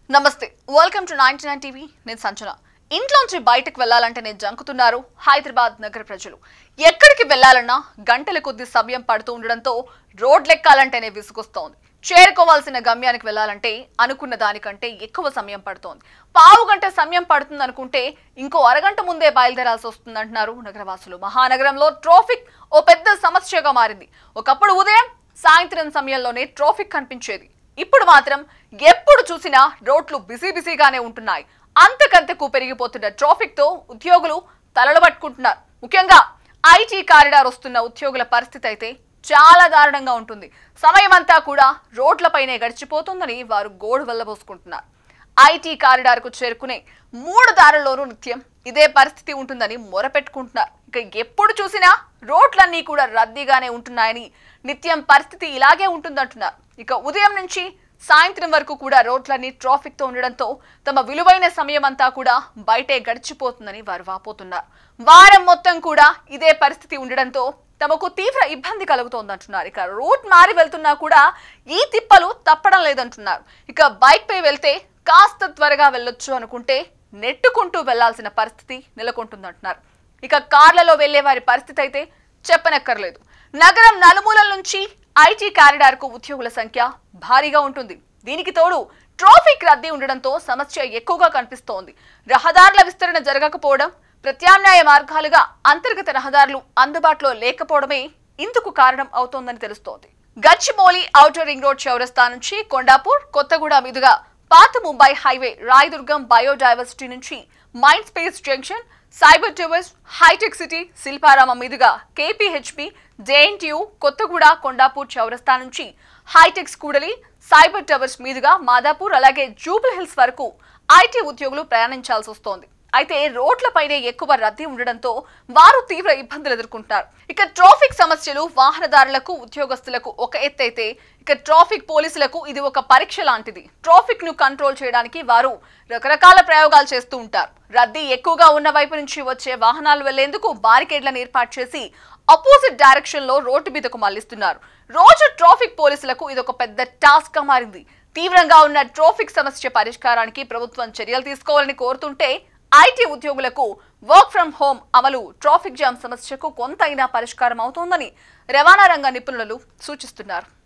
నమస్తే welcome to 99 TV నేను సంచన ఇంట్లోంచి బయటకు వెళ్ళాలంటేనే జంకుతున్నారు హైదరాబాద్ నగర ప్రజలు ఎక్కడికి వెళ్ళాలన్నా గంటల కొద్ది సమయం పడుతూ ఉండడంతో రోడ్లెక్కాలంటేనే విసుగొస్తోంది చేరుకోవాల్సిన గమ్యానికి వెళ్ళాలంటే అనుకున్న దానికంటే ఎక్కువ సమయం పడుతోంది పావు గంట సమయం పడుతుంది అనుకుంటే ఇంకో అరగంట ముందే బయలుదేరాల్సి వస్తుందంటున్నారు నగరవాసులు మహానగరంలో ట్రాఫిక్ ఓ పెద్ద సమస్యగా మారింది ఒకప్పుడు ఉదయం సాయంత్రం సమయంలోనే ట్రాఫిక్ కనిపించేది ఇప్పుడు మాత్రం ఎప్పుడు చూసినా రోడ్లు బిజీగానే ఉంటున్నాయి అంతకంతకు పెరిగిపోతున్న ట్రాఫిక్ తో ఉద్యోగులు తలలు పట్టుకుంటున్నారు ముఖ్యంగా ఐటీ కారిడార్ వస్తున్న ఉద్యోగుల పరిస్థితి అయితే చాలా దారుణంగా ఉంటుంది సమయం అంతా కూడా రోడ్లపైనే గడిచిపోతుందని వారు గోడు వెళ్ళబోసుకుంటున్నారు ఐటీ కారిడార్ కు చేరుకునే 3 దారుల్లోనూ నిత్యం ఇదే పరిస్థితి ఉంటుందని మొరపెట్టుకుంటున్నారు ఇక ఎప్పుడు చూసినా రోడ్లన్నీ కూడా రద్దీగానే ఉంటున్నాయని నిత్యం పరిస్థితి ఇలాగే ఉంటుందంటున్నారు ఇక ఉదయం నుంచి సాయంత్రం వరకు కూడా రోడ్లన్నీ ట్రాఫిక్ తో ఉండడంతో తమ విలువైన సమయం అంతా కూడా బయటే గడిచిపోతుందని వారు వాపోతున్నారు వారం మొత్తం కూడా ఇదే పరిస్థితి ఉండడంతో తమకు తీవ్ర ఇబ్బంది కలుగుతోందంటున్నారు ఇక రూట్ మారి వెళ్తున్నా కూడా ఈ తిప్పలు తప్పడం లేదంటున్నారు ఇక బైక్ పై వెళ్తే కాస్త త్వరగా వెళ్ళొచ్చు అనుకుంటే నెట్టుకుంటూ వెళ్లాల్సిన పరిస్థితి నెలకొంటుందంటున్నారు ఇక కార్లలో వెళ్లే వారి పరిస్థితి అయితే చెప్పనక్కర్లేదు నగరం నలుమూలల నుంచి ఐటీ కారిడార్ కు ఉద్యోగుల సంఖ్య భారీగా ఉంటుంది దీనికి తోడు ట్రాఫిక్ రద్దీ ఉండడంతో సమస్య ఎక్కువగా కనిపిస్తోంది రహదారుల విస్తరణ జరగకపోవడం ప్రత్యామ్నాయ మార్గాలుగా అంతర్గత రహదారులు అందుబాటులో లేకపోవడమే ఇందుకు కారణం అవుతోందని తెలుస్తోంది గచ్చిబౌలి ఔటర్ రింగ్ రోడ్ చౌరస్తా నుంచి కొండాపూర్ కొత్తగూడ మీదుగా పాత ముంబై హైవే రాయదుర్గం బయోడైవర్సిటీ నుంచి mind space junction cyber towers hitech city Shilparamam మీదుగా కేపీహెచ్పి జేఎన్టీయూ కొత్తగూడ కొండాపూర్ చౌరస్తా నుంచి హైటెక్స్ కూడలి సైబర్ టవర్స్ మీదుగా మాదాపూర్ అలాగే జూబిల్ హిల్స్ వరకు ఐటీ ఉద్యోగులు ప్రయాణించాల్సి వస్తోంది అయితే రోడ్లపైనే ఎక్కువ రద్దీ ఉండడంతో వారు తీవ్ర ఇబ్బందులు ఎదుర్కొంటారు ఇక ట్రాఫిక్ సమస్యలు వాహనదారులకు ఉద్యోగస్తులకు ఒక ఎత్తైతే ఇక ట్రాఫిక్ పోలీసులకు ఇది ఒక పరీక్ష లాంటిది ట్రాఫిక్ ను కంట్రోల్ చేయడానికి వారు రకరకాల ప్రయోగాలు చేస్తూ ఉంటారు రద్దీ ఎక్కువగా ఉన్న వైపు నుంచి వచ్చే వాహనాలు వెళ్లేందుకు బారికేడ్లను ఏర్పాటు చేసి ఆపోజిట్ డైరెక్షన్ లో రోడ్డు మీదకు మళ్లిస్తున్నారు రోజు ట్రాఫిక్ పోలీసులకు ఇది ఒక పెద్ద టాస్క్ గా మారింది తీవ్రంగా ఉన్న ట్రాఫిక్ సమస్య పరిష్కారానికి ప్రభుత్వం చర్యలు తీసుకోవాలని కోరుతుంటే ఐటీ ఉద్యోగులకు వర్క్ ఫ్రం హోం అమలు ట్రాఫిక్ జామ్ సమస్యకు కొంతైనా పరిష్కారం అవుతోందని రవాణా రంగ నిపుణులు సూచిస్తున్నారు